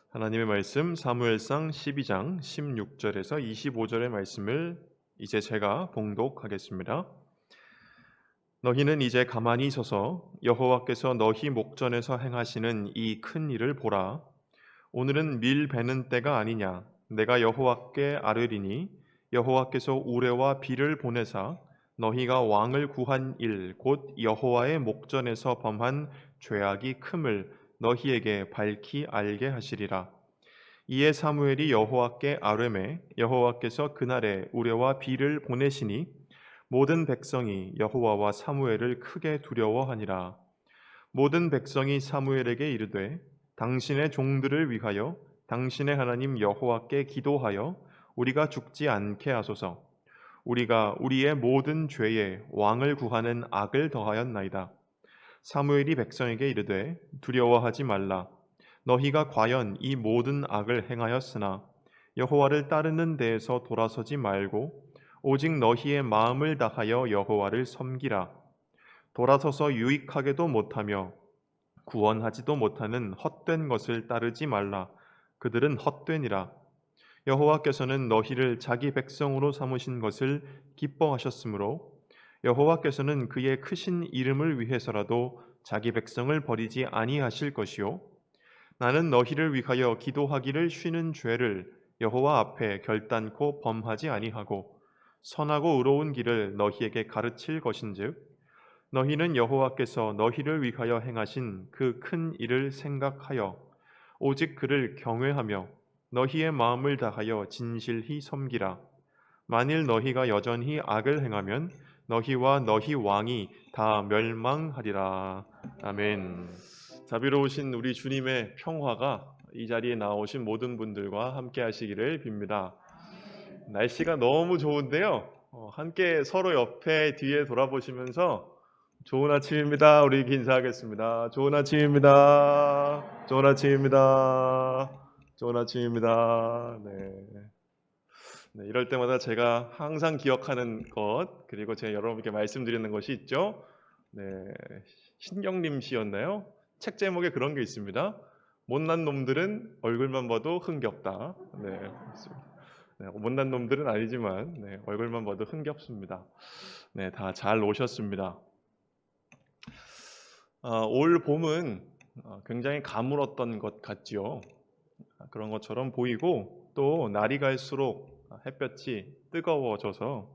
하나님의 말씀 사무엘상 12장 16절에서 25절의 말씀을 이제 제가 봉독하겠습니다. 너희는 이제 가만히 서서 여호와께서 너희 목전에서 행하시는 이 큰 일을 보라. 오늘은 밀 베는 때가 아니냐. 내가 여호와께 아뢰리니 여호와께서 우레와 비를 보내사 너희가 왕을 구한 일 곧 여호와의 목전에서 범한 죄악이 큼을 너희에게 밝히 알게 하시리라. 이에 사무엘이 여호와께 아뢰매 여호와께서 그날에 우레와 비를 보내시니 모든 백성이 여호와와 사무엘을 크게 두려워하니라. 모든 백성이 사무엘에게 이르되 당신의 종들을 위하여 당신의 하나님 여호와께 기도하여 우리가 죽지 않게 하소서. 우리가 우리의 모든 죄에 왕을 구하는 악을 더하였나이다. 사무엘이 백성에게 이르되 두려워하지 말라. 너희가 과연 이 모든 악을 행하였으나 여호와를 따르는 데에서 돌아서지 말고 오직 너희의 마음을 다하여 여호와를 섬기라. 돌아서서 유익하게도 못하며 구원하지도 못하는 헛된 것을 따르지 말라. 그들은 헛되니라. 여호와께서는 너희를 자기 백성으로 삼으신 것을 기뻐하셨으므로 여호와께서는 그의 크신 이름을 위해서라도 자기 백성을 버리지 아니하실 것이요 나는 너희를 위하여 기도하기를 쉬는 죄를 여호와 앞에 결단코 범하지 아니하고 선하고 의로운 길을 너희에게 가르칠 것인즉 너희는 여호와께서 너희를 위하여 행하신 그 큰 일을 생각하여 오직 그를 경외하며 너희의 마음을 다하여 진실히 섬기라. 만일 너희가 여전히 악을 행하면 너희와 너희 왕이 다 멸망하리라. 아멘. 자비로우신 우리 주님의 평화가 이 자리에 나오신 모든 분들과 함께 하시기를 빕니다. 날씨가 너무 좋은데요. 함께 서로 옆에 뒤에 돌아보시면서 좋은 아침입니다. 우리 인사하겠습니다. 좋은 아침입니다. 좋은 아침입니다. 좋은 아침입니다. 네, 이럴 때마다 제가 항상 기억하는 것 그리고 제가 여러분께 말씀드리는 것이 있죠. 네, 신경림 씨였나요? 책 제목에 그런 게 있습니다. 못난 놈들은 얼굴만 봐도 흥겹다. 네, 그렇습니다. 네, 못난 놈들은 아니지만 네, 얼굴만 봐도 흥겹습니다. 네, 다 잘 오셨습니다. 올 봄은 굉장히 가물었던 것 같지요. 그런 것처럼 보이고 또 날이 갈수록 햇볕이 뜨거워져서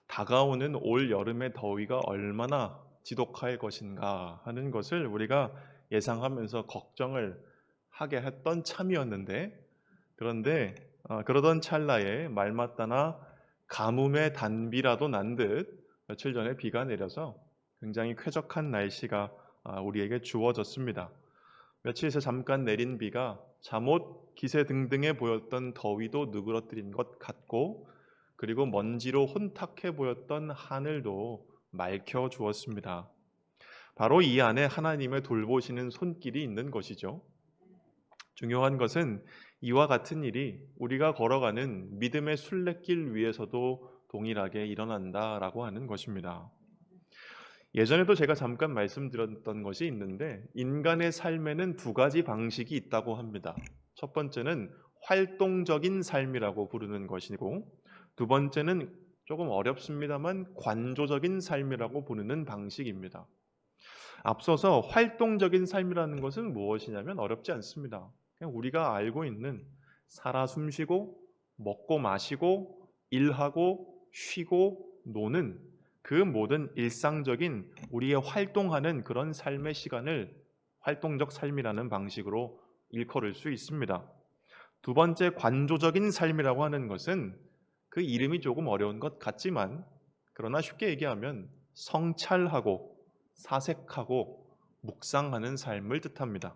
다가오는 올 여름의 더위가 얼마나 지독할 것인가 하는 것을 우리가 예상하면서 걱정을 하게 했던 참이었는데 그런데 그러던 찰나에 말맞다나 가뭄의 단비라도 난 듯 며칠 전에 비가 내려서 굉장히 쾌적한 날씨가 우리에게 주어졌습니다. 며칠 새 잠깐 내린 비가 잠옷 기세등등해 보였던 더위도 누그러뜨린 것 같고 그리고 먼지로 혼탁해 보였던 하늘도 맑혀 주었습니다. 바로 이 안에 하나님의 돌보시는 손길이 있는 것이죠. 중요한 것은 이와 같은 일이 우리가 걸어가는 믿음의 순례길 위에서도 동일하게 일어난다라고 하는 것입니다. 예전에도 제가 잠깐 말씀드렸던 것이 있는데 인간의 삶에는 두 가지 방식이 있다고 합니다. 첫 번째는 활동적인 삶이라고 부르는 것이고 두 번째는 조금 어렵습니다만 관조적인 삶이라고 부르는 방식입니다. 앞서서 활동적인 삶이라는 것은 무엇이냐면 어렵지 않습니다. 그냥 우리가 알고 있는 살아 숨쉬고 먹고 마시고 일하고 쉬고 노는 그 모든 일상적인 우리의 활동하는 그런 삶의 시간을 활동적 삶이라는 방식으로 일컬을 수 있습니다. 두 번째 관조적인 삶이라고 하는 것은 그 이름이 조금 어려운 것 같지만 그러나 쉽게 얘기하면 성찰하고 사색하고 묵상하는 삶을 뜻합니다.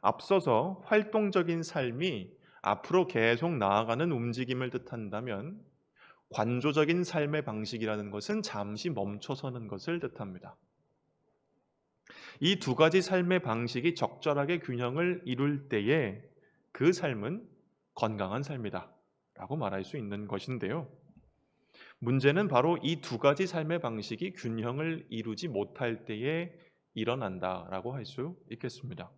앞서서 활동적인 삶이 앞으로 계속 나아가는 움직임을 뜻한다면 관조적인 삶의 방식이라는 것은 잠시 멈춰서는 것을 뜻합니다. 이 두 가지 삶의 방식이 적절하게 균형을 이룰 때에 그 삶은 건강한 삶이다 라고 말할 수 있는 것인데요. 문제는 바로 이 두 가지 삶의 방식이 균형을 이루지 못할 때에 일어난다라고 할 수 있겠습니다.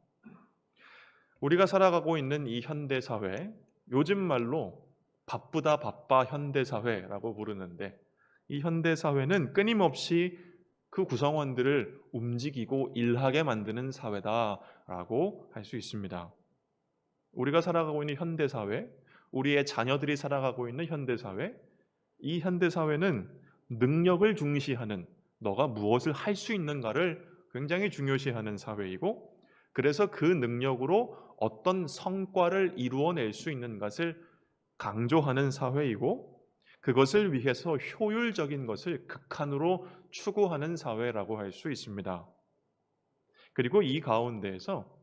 우리가 살아가고 있는 이 현대 사회, 요즘 말로 바쁘다 바빠 현대 사회라고 부르는데, 이 현대 사회는 끊임없이 그 구성원들을 움직이고 일하게 만드는 사회다라고 할 수 있습니다. 우리가 살아가고 있는 현대 사회, 우리의 자녀들이 살아가고 있는 현대 사회, 이 현대 사회는 능력을 중시하는, 너가 무엇을 할 수 있는가를 굉장히 중요시하는 사회이고, 그래서 그 능력으로 어떤 성과를 이루어낼 수 있는 것을 강조하는 사회이고, 그것을 위해서 효율적인 것을 극한으로 추구하는 사회라고 할 수 있습니다. 그리고 이 가운데에서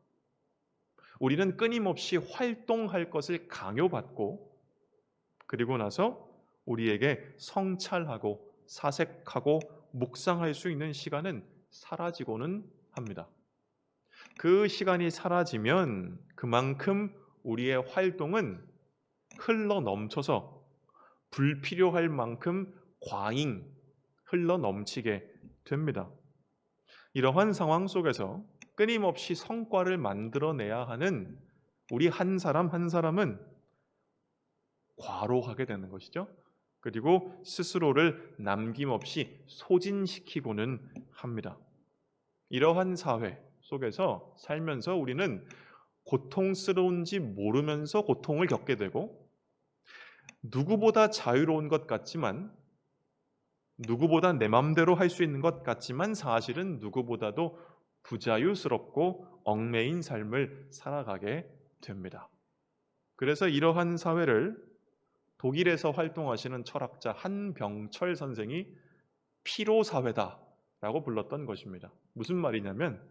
우리는 끊임없이 활동할 것을 강요받고, 그리고 나서 우리에게 성찰하고 사색하고 묵상할 수 있는 시간은 사라지고는 합니다. 그 시간이 사라지면 그만큼 우리의 활동은 흘러 넘쳐서 불필요할 만큼 과잉, 흘러 넘치게 됩니다. 이러한 상황 속에서 끊임없이 성과를 만들어내야 하는 우리 한 사람 한 사람은 과로하게 되는 것이죠. 그리고 스스로를 남김없이 소진시키고는 합니다. 이러한 사회 속에서 살면서 우리는 고통스러운지 모르면서 고통을 겪게 되고, 누구보다 자유로운 것 같지만, 누구보다 내 맘대로 할 수 있는 것 같지만 사실은 누구보다도 부자유스럽고 얽매인 삶을 살아가게 됩니다. 그래서 이러한 사회를 독일에서 활동하시는 철학자 한병철 선생이 피로사회다라고 불렀던 것입니다. 무슨 말이냐면,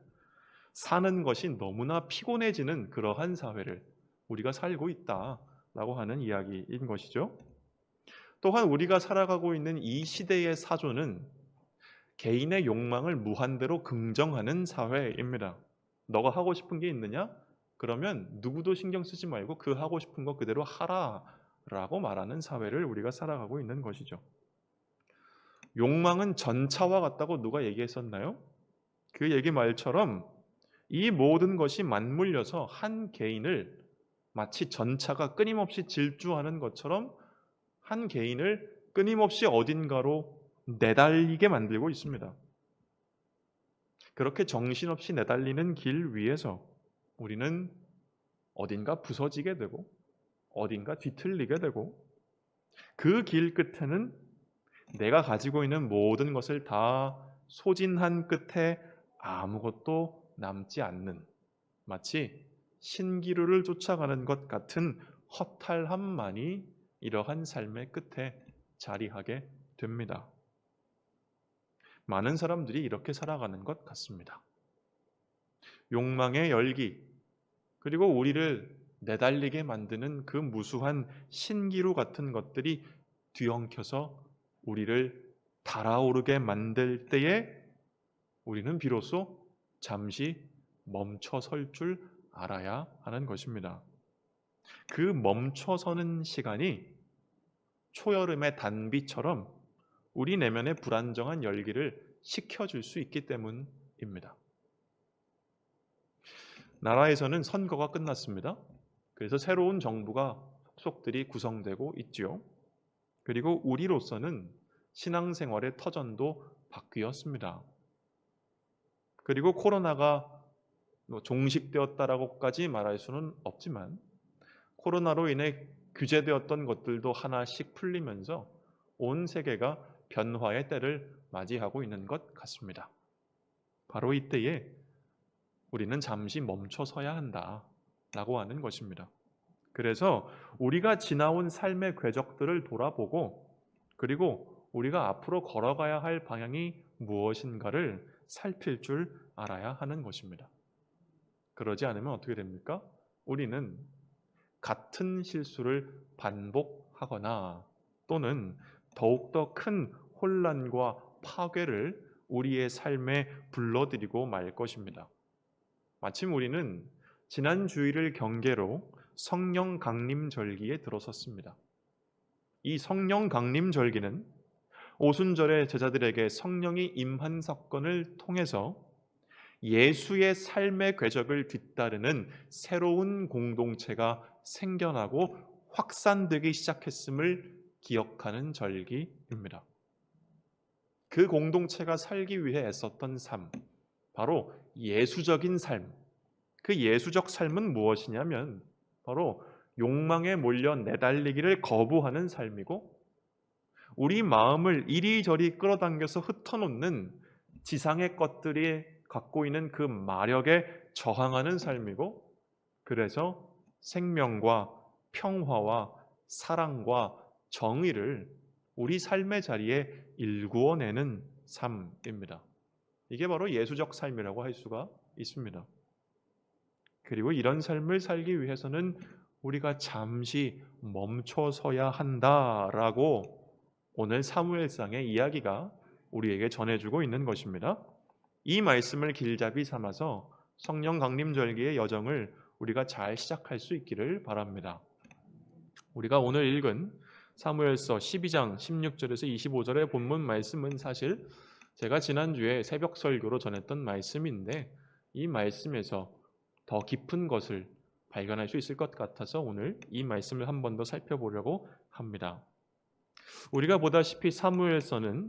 사는 것이 너무나 피곤해지는 그러한 사회를 우리가 살고 있다라고 하는 이야기인 것이죠. 또한 우리가 살아가고 있는 이 시대의 사조는 개인의 욕망을 무한대로 긍정하는 사회입니다. 너가 하고 싶은 게 있느냐? 그러면 누구도 신경 쓰지 말고 그 하고 싶은 거 그대로 하라라고 말하는 사회를 우리가 살아가고 있는 것이죠. 욕망은 전차와 같다고 누가 얘기했었나요? 그 얘기 말처럼 이 모든 것이 맞물려서 한 개인을 마치 전차가 끊임없이 질주하는 것처럼 한 개인을 끊임없이 어딘가로 내달리게 만들고 있습니다. 그렇게 정신없이 내달리는 길 위에서 우리는 어딘가 부서지게 되고 어딘가 뒤틀리게 되고, 그 길 끝에는 내가 가지고 있는 모든 것을 다 소진한 끝에 아무것도 남지 않는, 마치 신기루를 쫓아가는 것 같은 허탈함만이 이러한 삶의 끝에 자리하게 됩니다. 많은 사람들이 이렇게 살아가는 것 같습니다. 욕망의 열기, 그리고 우리를 내달리게 만드는 그 무수한 신기루 같은 것들이 뒤엉켜서 우리를 달아오르게 만들 때에 우리는 비로소 잠시 멈춰설 줄 알아야 하는 것입니다. 그 멈춰서는 시간이 초여름의 단비처럼 우리 내면의 불안정한 열기를 식혀줄 수 있기 때문입니다. 나라에서는 선거가 끝났습니다. 그래서 새로운 정부가 속속들이 구성되고 있지요. 그리고 우리로서는 신앙생활의 터전도 바뀌었습니다. 그리고 코로나가 종식되었다라고까지 말할 수는 없지만, 코로나로 인해 규제되었던 것들도 하나씩 풀리면서 온 세계가 변화의 때를 맞이하고 있는 것 같습니다. 바로 이때에 우리는 잠시 멈춰서야 한다라고 하는 것입니다. 그래서 우리가 지나온 삶의 궤적들을 돌아보고, 그리고 우리가 앞으로 걸어가야 할 방향이 무엇인가를 살필 줄 알아야 하는 것입니다. 그러지 않으면 어떻게 됩니까? 우리는 같은 실수를 반복하거나 또는 더욱더 큰 혼란과 파괴를 우리의 삶에 불러들이고 말 것입니다. 마침 우리는 지난 주일을 경계로 성령 강림절기에 들어섰습니다. 이 성령 강림절기는 오순절에 제자들에게 성령이 임한 사건을 통해서 예수의 삶의 궤적을 뒤따르는 새로운 공동체가 생겨나고 확산되기 시작했음을 기억하는 절기입니다. 그 공동체가 살기 위해 애썼던 삶, 바로 예수적인 삶. 그 예수적 삶은 무엇이냐면 바로 욕망에 몰려 내달리기를 거부하는 삶이고, 우리 마음을 이리저리 끌어당겨서 흩어놓는 지상의 것들이 갖고 있는 그 마력에 저항하는 삶이고, 그래서 생명과 평화와 사랑과 정의를 우리 삶의 자리에 일구어내는 삶입니다. 이게 바로 예수적 삶이라고 할 수가 있습니다. 그리고 이런 삶을 살기 위해서는 우리가 잠시 멈춰서야 한다라고 오늘 사무엘상의 이야기가 우리에게 전해주고 있는 것입니다. 이 말씀을 길잡이 삼아서 성령 강림절기의 여정을 우리가 잘 시작할 수 있기를 바랍니다. 우리가 오늘 읽은 사무엘서 12장 16절에서 25절의 본문 말씀은 사실 제가 지난주에 새벽 설교로 전했던 말씀인데, 이 말씀에서 더 깊은 것을 발견할 수 있을 것 같아서 오늘 이 말씀을 한 번 더 살펴보려고 합니다. 우리가 보다시피 사무엘서는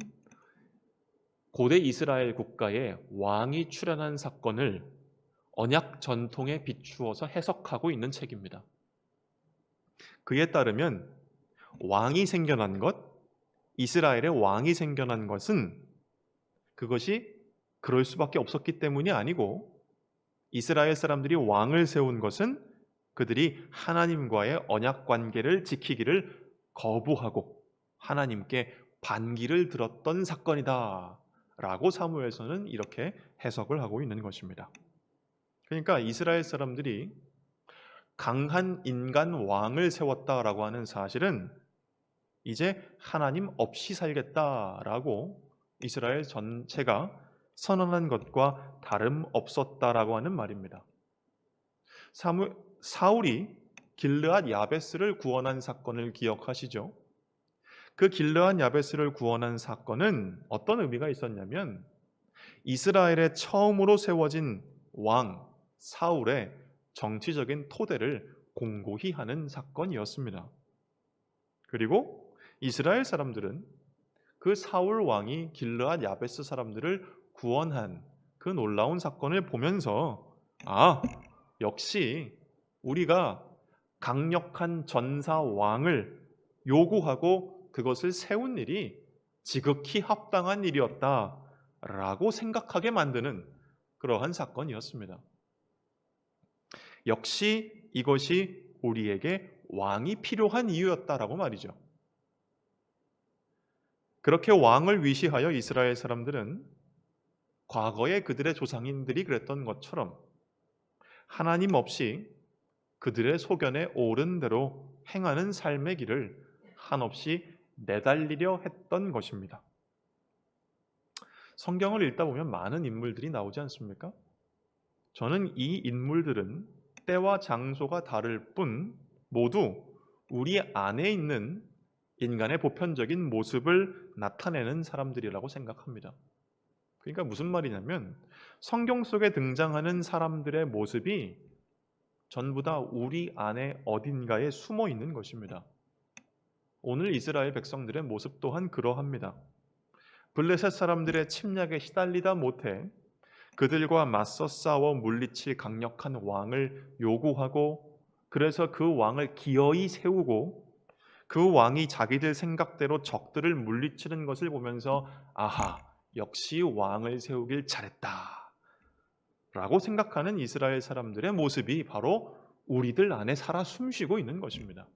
고대 이스라엘 국가에 왕이 출현한 사건을 언약 전통에 비추어서 해석하고 있는 책입니다. 그에 따르면 왕이 생겨난 것, 이스라엘의 왕이 생겨난 것은 그것이 그럴 수밖에 없었기 때문이 아니고, 이스라엘 사람들이 왕을 세운 것은 그들이 하나님과의 언약 관계를 지키기를 거부하고 하나님께 반기를 들었던 사건이다 라고 사무엘서는 이렇게 해석을 하고 있는 것입니다. 그러니까 이스라엘 사람들이 강한 인간 왕을 세웠다라고 하는 사실은 이제 하나님 없이 살겠다라고 이스라엘 전체가 선언한 것과 다름없었다라고 하는 말입니다. 사울이 길르앗 야베스를 구원한 사건을 기억하시죠? 그 길르앗 야베스를 구원한 사건은 어떤 의미가 있었냐면, 이스라엘에 처음으로 세워진 왕 사울의 정치적인 토대를 공고히 하는 사건이었습니다. 그리고 이스라엘 사람들은 그 사울 왕이 길르앗 야베스 사람들을 구원한 그 놀라운 사건을 보면서, 역시 우리가 강력한 전사 왕을 요구하고 그것을 세운 일이 지극히 합당한 일이었다라고 생각하게 만드는 그러한 사건이었습니다. 역시 이것이 우리에게 왕이 필요한 이유였다라고 말이죠. 그렇게 왕을 위시하여 이스라엘 사람들은 과거에 그들의 조상인들이 그랬던 것처럼 하나님 없이 그들의 소견에 옳은 대로 행하는 삶의 길을 한없이 내달리려 했던 것입니다. 성경을 읽다 보면 많은 인물들이 나오지 않습니까? 저는 이 인물들은 때와 장소가 다를 뿐 모두 우리 안에 있는 인간의 보편적인 모습을 나타내는 사람들이라고 생각합니다. 그러니까 무슨 말이냐면, 성경 속에 등장하는 사람들의 모습이 전부 다 우리 안에 어딘가에 숨어 있는 것입니다. 오늘 이스라엘 백성들의 모습 또한 그러합니다. 블레셋 사람들의 침략에 시달리다 못해 그들과 맞서 싸워 물리칠 강력한 왕을 요구하고, 그래서 그 왕을 기어이 세우고 그 왕이 자기들 생각대로 적들을 물리치는 것을 보면서 역시 왕을 세우길 잘했다 라고 생각하는 이스라엘 사람들의 모습이 바로 우리들 안에 살아 숨쉬고 있는 것입니다.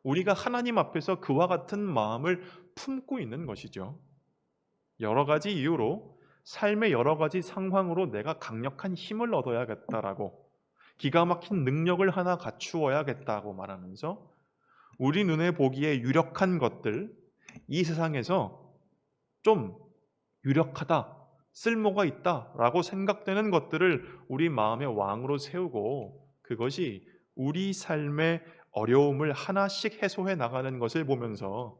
우리가 하나님 앞에서 그와 같은 마음을 품고 있는 것이죠. 여러 가지 이유로 삶의 여러 가지 상황으로 내가 강력한 힘을 얻어야겠다라고, 기가 막힌 능력을 하나 갖추어야겠다고 말하면서 우리 눈에 보기에 유력한 것들, 이 세상에서 좀 유력하다, 쓸모가 있다라고 생각되는 것들을 우리 마음의 왕으로 세우고, 그것이 우리 삶의 어려움을 하나씩 해소해 나가는 것을 보면서,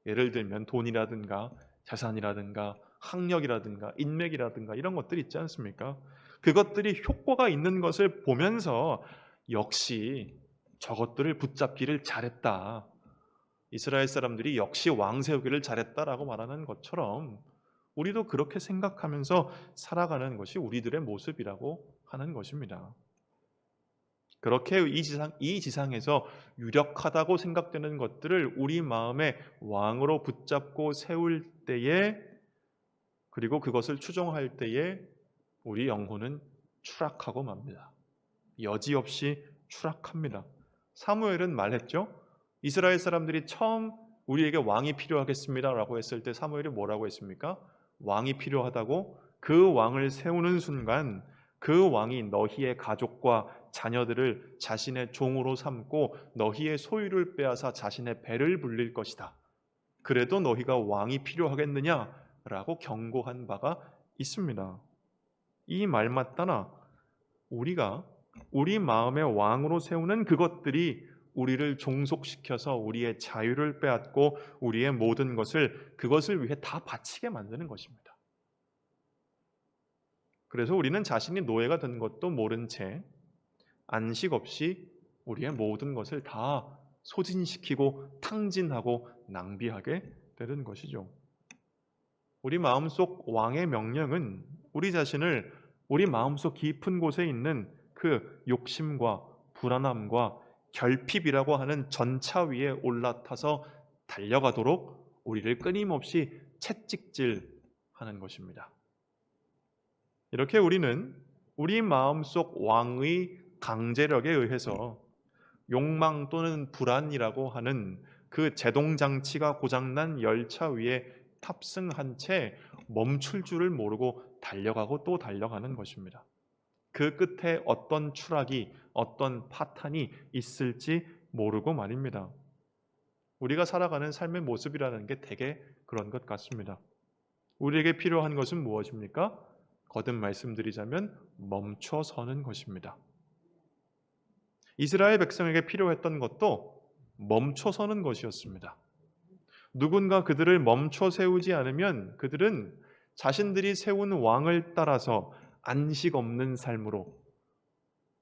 예를 들면 돈이라든가 자산이라든가 학력이라든가 인맥이라든가 이런 것들이 있지 않습니까? 그것들이 효과가 있는 것을 보면서 역시 저것들을 붙잡기를 잘했다. 이스라엘 사람들이 역시 왕 세우기를 잘했다라고 말하는 것처럼 우리도 그렇게 생각하면서 살아가는 것이 우리들의 모습이라고 하는 것입니다. 그렇게 이 지상에서 유력하다고 생각되는 것들을 우리 마음의 왕으로 붙잡고 세울 때에, 그리고 그것을 추종할 때에 우리 영혼은 추락하고 맙니다. 여지없이 추락합니다. 사무엘은 말했죠. 이스라엘 사람들이 처음 우리에게 왕이 필요하겠습니다라고 했을 때 사무엘이 뭐라고 했습니까? 왕이 필요하다고 그 왕을 세우는 순간 그 왕이 너희의 가족과 자녀들을 자신의 종으로 삼고 너희의 소유를 빼앗아 자신의 배를 불릴 것이다. 그래도 너희가 왕이 필요하겠느냐라고 경고한 바가 있습니다. 이 말마따나 우리가 우리 마음의 왕으로 세우는 그것들이 우리를 종속시켜서 우리의 자유를 빼앗고 우리의 모든 것을 그것을 위해 다 바치게 만드는 것입니다. 그래서 우리는 자신이 노예가 된 것도 모른 채 안식 없이 우리의 모든 것을 다 소진시키고 탕진하고 낭비하게 되는 것이죠. 우리 마음속 왕의 명령은 우리 자신을 우리 마음속 깊은 곳에 있는 그 욕심과 불안함과 결핍이라고 하는 전차 위에 올라타서 달려가도록 우리를 끊임없이 채찍질하는 것입니다. 이렇게 우리는 우리 마음속 왕의 강제력에 의해서 욕망 또는 불안이라고 하는 그 제동장치가 고장난 열차 위에 탑승한 채 멈출 줄을 모르고 달려가고 또 달려가는 것입니다. 그 끝에 어떤 추락이, 어떤 파탄이 있을지 모르고 말입니다. 우리가 살아가는 삶의 모습이라는 게 되게 그런 것 같습니다. 우리에게 필요한 것은 무엇입니까? 거듭 말씀드리자면 멈춰서는 것입니다. 이스라엘 백성에게 필요했던 것도 멈춰서는 것이었습니다. 누군가 그들을 멈춰 세우지 않으면 그들은 자신들이 세운 왕을 따라서 안식 없는 삶으로,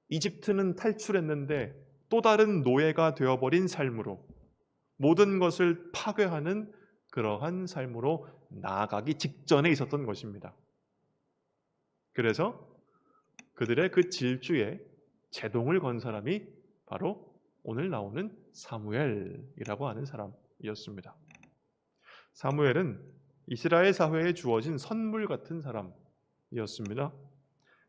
이집트는 탈출했는데 또 다른 노예가 되어버린 삶으로, 모든 것을 파괴하는 그러한 삶으로 나아가기 직전에 있었던 것입니다. 그래서 그들의 그 질주에 제동을 건 사람이 바로 오늘 나오는 사무엘이라고 하는 사람이었습니다. 사무엘은 이스라엘 사회에 주어진 선물 같은 사람이었습니다.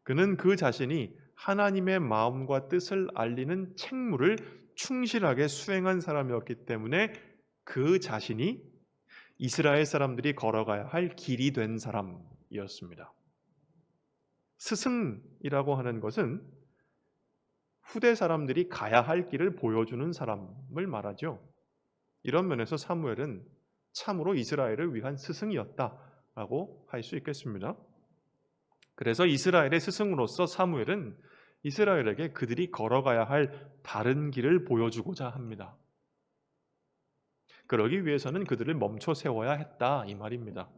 그는 그 자신이 하나님의 마음과 뜻을 알리는 책무를 충실하게 수행한 사람이었기 때문에 그 자신이 이스라엘 사람들이 걸어가야 할 길이 된 사람이었습니다. 스승이라고 하는 것은 후대 사람들이 가야 할 길을 보여주는 사람을 말하죠. 이런 면에서 사무엘은 참으로 이스라엘을 위한 스승이었다라고 할 수 있겠습니다. 그래서 이스라엘의 스승으로서 사무엘은 이스라엘에게 그들이 걸어가야 할 바른 길을 보여주고자 합니다. 그러기 위해서는 그들을 멈춰 세워야 했다 이 말입니다.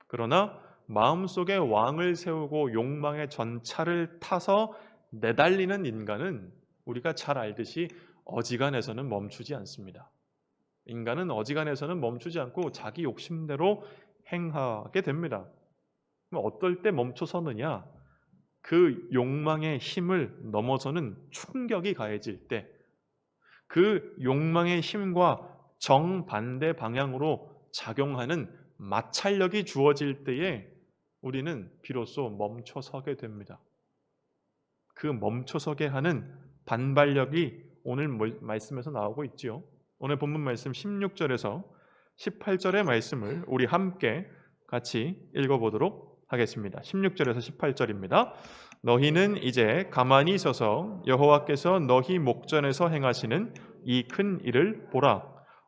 그러나 마음속에 왕을 세우고 욕망의 전차를 타서 내달리는 인간은 우리가 잘 알듯이 어지간해서는 멈추지 않습니다. 인간은 어지간해서는 멈추지 않고 자기 욕심대로 행하게 됩니다. 어떨 때 멈춰서느냐? 그 욕망의 힘을 넘어서는 충격이 가해질 때, 그 욕망의 힘과 정반대 방향으로 작용하는 마찰력이 주어질 때에 우리는 비로소 멈춰서게 됩니다. 그 멈춰서게 하는 반발력이 오늘 말씀에서 나오고 있지요. 오늘 본문 말씀 16절에서 18절의 말씀을 우리 함께 같이 읽어보도록 하겠습니다. 16절에서 18절입니다. 너희는 이제 가만히 서서 여호와께서 너희 목전에서 행하시는 이 큰 일을 보라.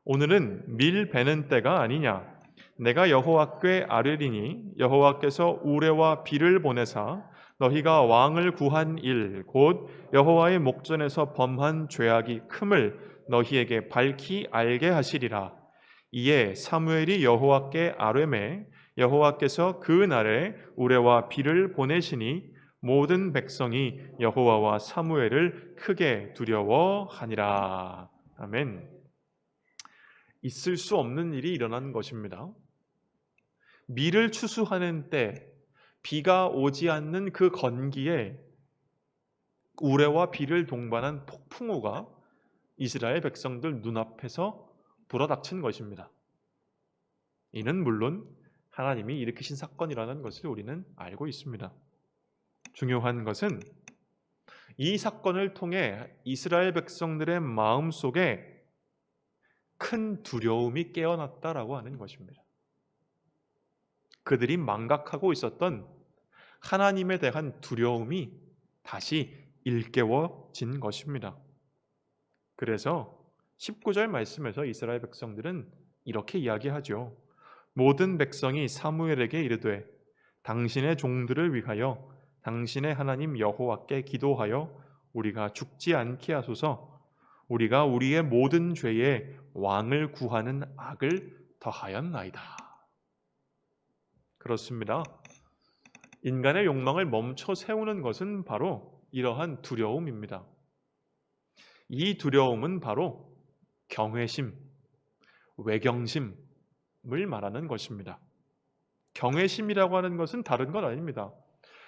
오늘은 밀 베는 때가 아니냐. 내가 여호와께 아뢰리니 여호와께서 우레와 비를 보내사 너희가 왕을 구한 일 곧 여호와의 목전에서 범한 죄악이 큼을 너희에게 밝히 알게 하시리라. 이에 사무엘이 여호와께 아뢰매 여호와께서 그 날에 우레와 비를 보내시니 모든 백성이 여호와와 사무엘을 크게 두려워하니라. 아멘. 있을 수 없는 일이 일어난 것입니다. 밀을 추수하는 때 비가 오지 않는 그 건기에 우레와 비를 동반한 폭풍우가 이스라엘 백성들 눈앞에서 불어닥친 것입니다. 이는 물론 하나님이 일으키신 사건이라는 것을 우리는 알고 있습니다. 중요한 것은 이 사건을 통해 이스라엘 백성들의 마음속에 큰 두려움이 깨어났다라고 하는 것입니다. 그들이 망각하고 있었던 하나님에 대한 두려움이 다시 일깨워진 것입니다. 그래서 19절 말씀에서 이스라엘 백성들은 이렇게 이야기하죠. 모든 백성이 사무엘에게 이르되 당신의 종들을 위하여 당신의 하나님 여호와께 기도하여 우리가 죽지 않게 하소서. 우리가 우리의 모든 죄에 왕을 구하는 악을 더하였나이다. 그렇습니다. 인간의 욕망을 멈춰 세우는 것은 바로 이러한 두려움입니다. 이 두려움은 바로 경외심, 외경심을 말하는 것입니다. 경외심이라고 하는 것은 다른 건 아닙니다.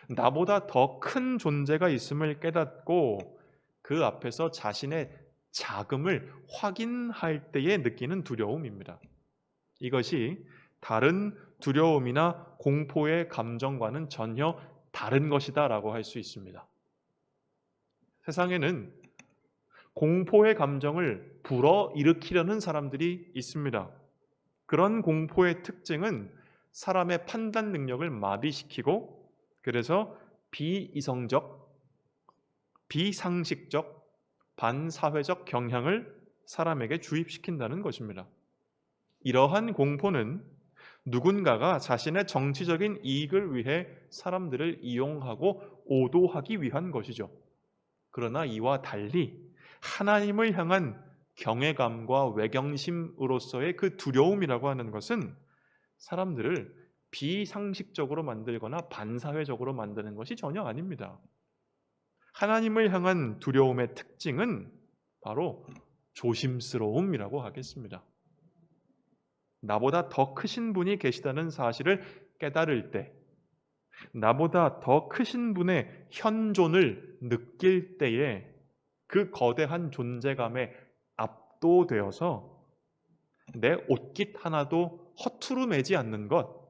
나보다 더 큰 존재가 있음을 깨닫고 그 앞에서 자신의 자금을 확인할 때에 느끼는 두려움입니다. 이것이 다른 두려움이나 공포의 감정과는 전혀 다른 것이다라고 할 수 있습니다. 세상에는 공포의 감정을 불어일으키려는 사람들이 있습니다. 그런 공포의 특징은 사람의 판단 능력을 마비시키고 그래서 비이성적, 비상식적, 반사회적 경향을 사람에게 주입시킨다는 것입니다. 이러한 공포는 누군가가 자신의 정치적인 이익을 위해 사람들을 이용하고 오도하기 위한 것이죠. 그러나 이와 달리 하나님을 향한 경외감과 외경심으로서의 그 두려움이라고 하는 것은 사람들을 비상식적으로 만들거나 반사회적으로 만드는 것이 전혀 아닙니다. 하나님을 향한 두려움의 특징은 바로 조심스러움이라고 하겠습니다. 나보다 더 크신 분이 계시다는 사실을 깨달을 때, 나보다 더 크신 분의 현존을 느낄 때에 그 거대한 존재감에 압도되어서 내 옷깃 하나도 허투루 매지 않는 것,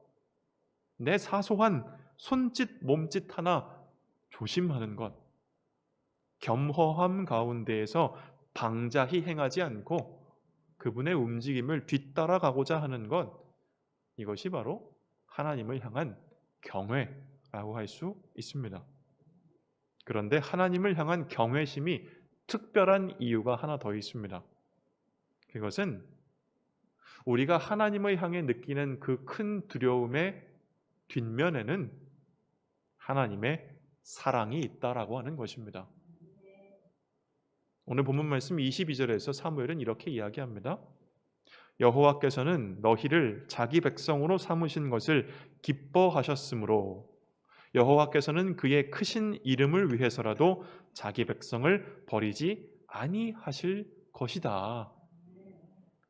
내 사소한 손짓, 몸짓 하나 조심하는 것, 겸허함 가운데에서 방자히 행하지 않고 그분의 움직임을 뒤따라가고자 하는 것, 이것이 바로 하나님을 향한 경외라고 할 수 있습니다. 그런데 하나님을 향한 경외심이 특별한 이유가 하나 더 있습니다. 그것은 우리가 하나님을 향해 느끼는 그 큰 두려움의 뒷면에는 하나님의 사랑이 있다라고 하는 것입니다. 오늘 본문 말씀 22절에서 사무엘은 이렇게 이야기합니다. 여호와께서는 너희를 자기 백성으로 삼으신 것을 기뻐하셨으므로 여호와께서는 그의 크신 이름을 위해서라도 자기 백성을 버리지 아니하실 것이다.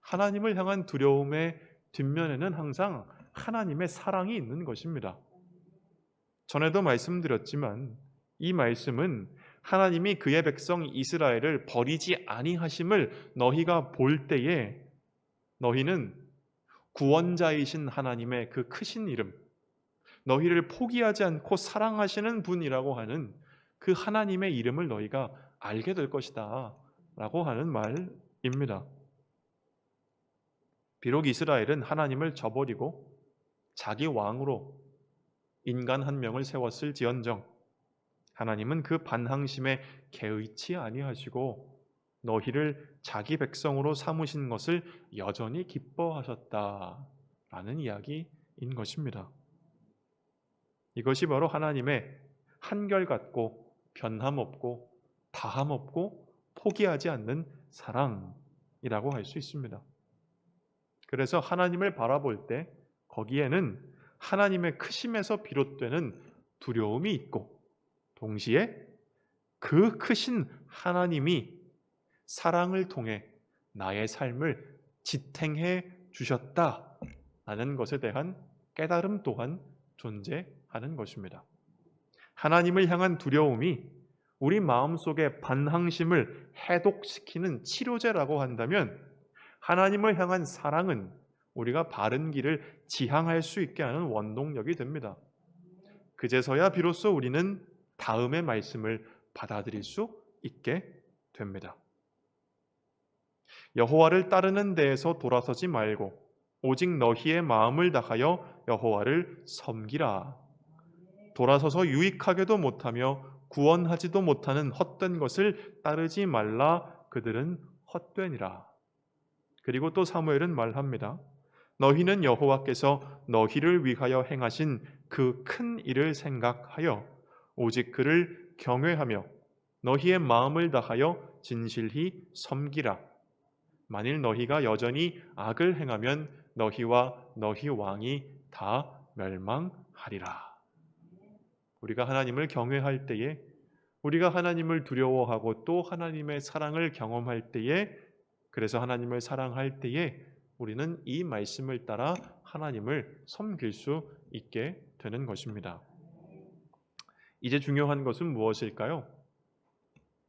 하나님을 향한 두려움의 뒷면에는 항상 하나님의 사랑이 있는 것입니다. 전에도 말씀드렸지만 이 말씀은 하나님이 그의 백성 이스라엘을 버리지 아니하심을 너희가 볼 때에 너희는 구원자이신 하나님의 그 크신 이름, 너희를 포기하지 않고 사랑하시는 분이라고 하는 그 하나님의 이름을 너희가 알게 될 것이다 라고 하는 말입니다. 비록 이스라엘은 하나님을 저버리고 자기 왕으로 인간 한 명을 세웠을지언정 하나님은 그 반항심에 개의치 아니하시고 너희를 자기 백성으로 삼으신 것을 여전히 기뻐하셨다라는 이야기인 것입니다. 이것이 바로 하나님의 한결같고 변함없고 다함없고 포기하지 않는 사랑이라고 할 수 있습니다. 그래서 하나님을 바라볼 때 거기에는 하나님의 크심에서 비롯되는 두려움이 있고, 동시에 그 크신 하나님이 사랑을 통해 나의 삶을 지탱해 주셨다라는 것에 대한 깨달음 또한 존재하는 것입니다. 하나님을 향한 두려움이 우리 마음속의 반항심을 해독시키는 치료제라고 한다면, 하나님을 향한 사랑은 우리가 바른 길을 지향할 수 있게 하는 원동력이 됩니다. 그제서야 비로소 우리는 다음의 말씀을 받아들일 수 있게 됩니다. 여호와를 따르는 데에서 돌아서지 말고 오직 너희의 마음을 다하여 여호와를 섬기라. 돌아서서 유익하게도 못하며 구원하지도 못하는 헛된 것을 따르지 말라. 그들은 헛되니라. 그리고 또 사무엘은 말합니다. 너희는 여호와께서 너희를 위하여 행하신 그 큰 일을 생각하여 오직 그를 경외하며 너희의 마음을 다하여 진실히 섬기라. 만일 너희가 여전히 악을 행하면 너희와 너희 왕이 다 멸망하리라. 우리가 하나님을 경외할 때에, 우리가 하나님을 두려워하고 또 하나님의 사랑을 경험할 때에, 그래서 하나님을 사랑할 때에 우리는 이 말씀을 따라 하나님을 섬길 수 있게 되는 것입니다. 이제 중요한 것은 무엇일까요?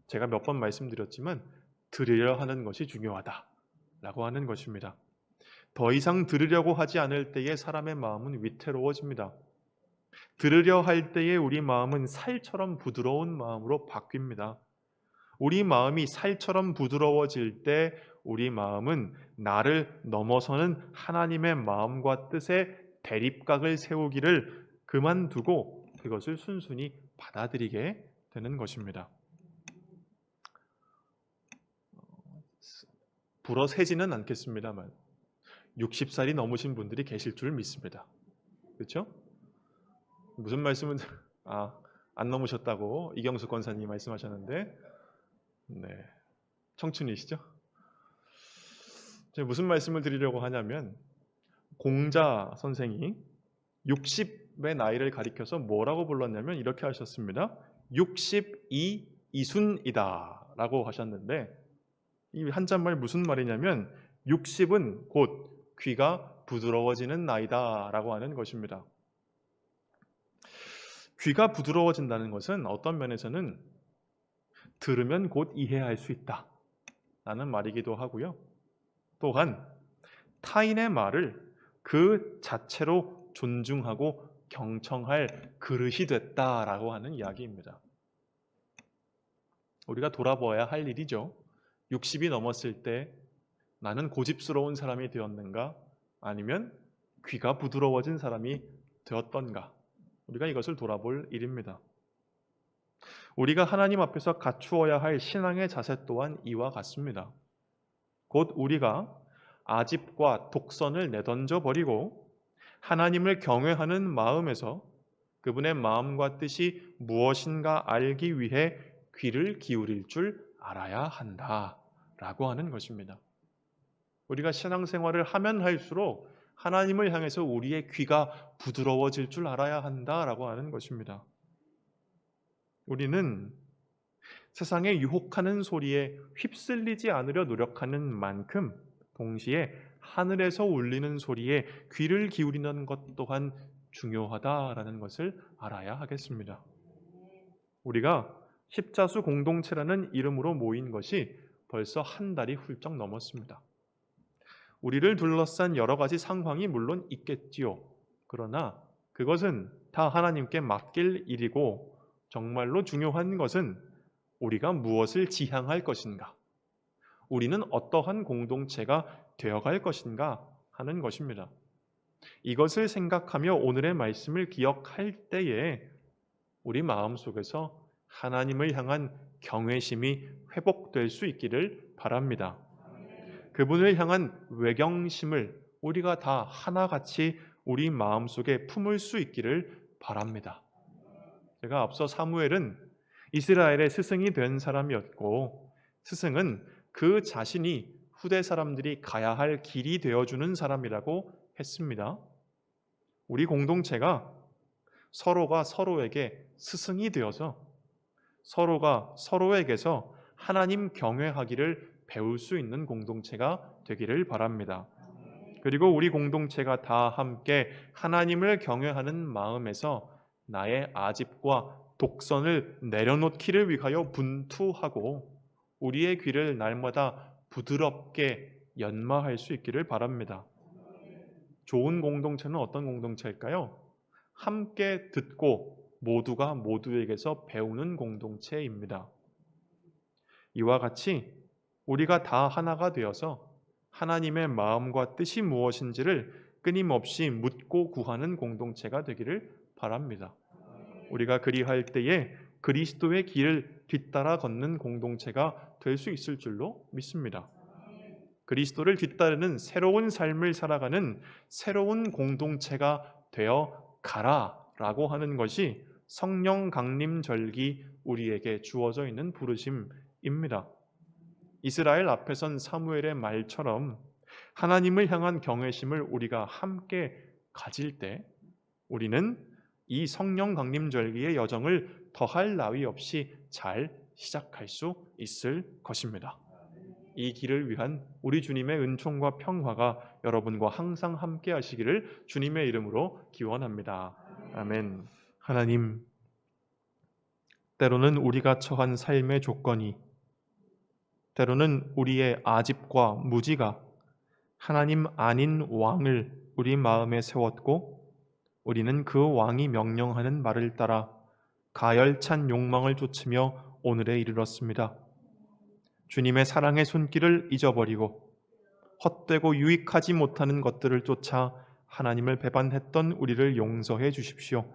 제가 몇 번 말씀드렸지만 들으려 하는 것이 중요하다라고 하는 것입니다. 더 이상 들으려고 하지 않을 때에 사람의 마음은 위태로워집니다. 들으려 할 때에 우리 마음은 살처럼 부드러운 마음으로 바뀝니다. 우리 마음이 살처럼 부드러워질 때 우리 마음은 나를 넘어서는 하나님의 마음과 뜻에 대립각을 세우기를 그만두고 그것을 순순히 받아들이게 되는 것입니다. 불어 세지는 않겠습니다만 60살이 넘으신 분들이 계실 줄 믿습니다. 그렇죠? 무슨 말씀은 안 넘으셨다고 이경수 권사님이 말씀하셨는데, 네, 청춘이시죠? 제가 무슨 말씀을 드리려고 하냐면, 공자 선생이 60의 나이를 가리켜서 뭐라고 불렀냐면 이렇게 하셨습니다. 62 이순이다 라고 하셨는데, 이 한자말 무슨 말이냐면 60은 곧 귀가 부드러워지는 나이다 라고 하는 것입니다. 귀가 부드러워진다는 것은 어떤 면에서는 들으면 곧 이해할 수 있다 라는 말이기도 하고요. 또한 타인의 말을 그 자체로 존중하고 경청할 그릇이 됐다라고 하는 이야기입니다. 우리가 돌아보아야 할 일이죠. 60이 넘었을 때 나는 고집스러운 사람이 되었는가? 아니면 귀가 부드러워진 사람이 되었던가? 우리가 이것을 돌아볼 일입니다. 우리가 하나님 앞에서 갖추어야 할 신앙의 자세 또한 이와 같습니다. 곧 우리가 아집과 독선을 내던져 버리고 하나님을 경외하는 마음에서 그분의 마음과 뜻이 무엇인가 알기 위해 귀를 기울일 줄 알아야 한다라고 하는 것입니다. 우리가 신앙생활을 하면 할수록 하나님을 향해서 우리의 귀가 부드러워질 줄 알아야 한다라고 하는 것입니다. 우리는 세상의 유혹하는 소리에 휩쓸리지 않으려 노력하는 만큼 동시에 하늘에서 울리는 소리에 귀를 기울이는 것 또한 중요하다라는 것을 알아야 하겠습니다. 우리가 십자수 공동체라는 이름으로 모인 것이 벌써 한 달이 훌쩍 넘었습니다. 우리를 둘러싼 여러 가지 상황이 물론 있겠지요. 그러나 그것은 다 하나님께 맡길 일이고, 정말로 중요한 것은 우리가 무엇을 지향할 것인가, 우리는 어떠한 공동체가 되어갈 것인가 하는 것입니다. 이것을 생각하며 오늘의 말씀을 기억할 때에 우리 마음속에서 하나님을 향한 경외심이 회복될 수 있기를 바랍니다. 그분을 향한 외경심을 우리가 다 하나같이 우리 마음속에 품을 수 있기를 바랍니다. 제가 앞서 사무엘은 이스라엘의 스승이 된 사람이었고, 스승은 그 자신이 후대 사람들이 가야 할 길이 되어주는 사람이라고 했습니다. 우리 공동체가 서로가 서로에게 스승이 되어서 서로가 서로에게서 하나님 경외하기를 배울 수 있는 공동체가 되기를 바랍니다. 그리고 우리 공동체가 다 함께 하나님을 경외하는 마음에서 나의 아집과 독선을 내려놓기를 위하여 분투하고 우리의 귀를 날마다 부드럽게 연마할 수 있기를 바랍니다. 좋은 공동체는 어떤 공동체일까요? 함께 듣고 모두가 모두에게서 배우는 공동체입니다. 이와 같이 우리가 다 하나가 되어서 하나님의 마음과 뜻이 무엇인지를 끊임없이 묻고 구하는 공동체가 되기를 바랍니다. 우리가 그리할 때에 그리스도의 길을 뒤따라 걷는 공동체가 될 수 있을 줄로 믿습니다. 그리스도를 뒤따르는 새로운 삶을 살아가는 새로운 공동체가 되어 가라라고 하는 것이 성령 강림 절기 우리에게 주어져 있는 부르심입니다. 이스라엘 앞에 선 사무엘의 말처럼 하나님을 향한 경외심을 우리가 함께 가질 때 우리는 이 성령 강림 절기의 여정을 더할 나위 없이 잘 시작할 수 있을 것입니다. 이 길을 위한 우리 주님의 은총과 평화가 여러분과 항상 함께 하시기를 주님의 이름으로 기원합니다. 아멘. 하나님, 때로는 우리가 처한 삶의 조건이, 때로는 우리의 아집과 무지가 하나님 아닌 왕을 우리 마음에 세웠고 우리는 그 왕이 명령하는 말을 따라 가열찬 욕망을 쫓으며 오늘에 이르렀습니다. 주님의 사랑의 손길을 잊어버리고 헛되고 유익하지 못하는 것들을 쫓아 하나님을 배반했던 우리를 용서해 주십시오.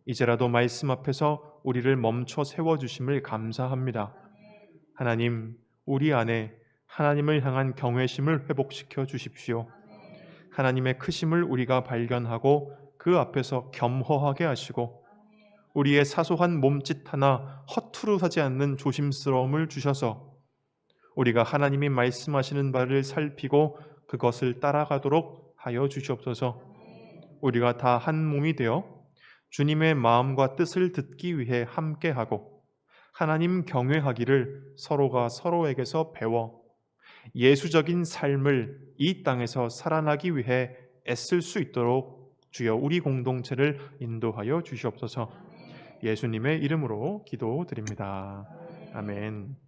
이제라도 말씀 앞에서 우리를 멈춰 세워주심을 감사합니다. 하나님, 우리 안에 하나님을 향한 경외심을 회복시켜 주십시오. 하나님의 크심을 우리가 발견하고 그 앞에서 겸허하게 하시고 우리의 사소한 몸짓 하나 허투루 하지 않는 조심스러움을 주셔서 우리가 하나님이 말씀하시는 바를 살피고 그것을 따라가도록 하여 주시옵소서. 우리가 다 한 몸이 되어 주님의 마음과 뜻을 듣기 위해 함께하고 하나님 경외하기를 서로가 서로에게서 배워 예수적인 삶을 이 땅에서 살아나기 위해 애쓸 수 있도록 주여 우리 공동체를 인도하여 주시옵소서. 예수님의 이름으로 기도드립니다. 아멘.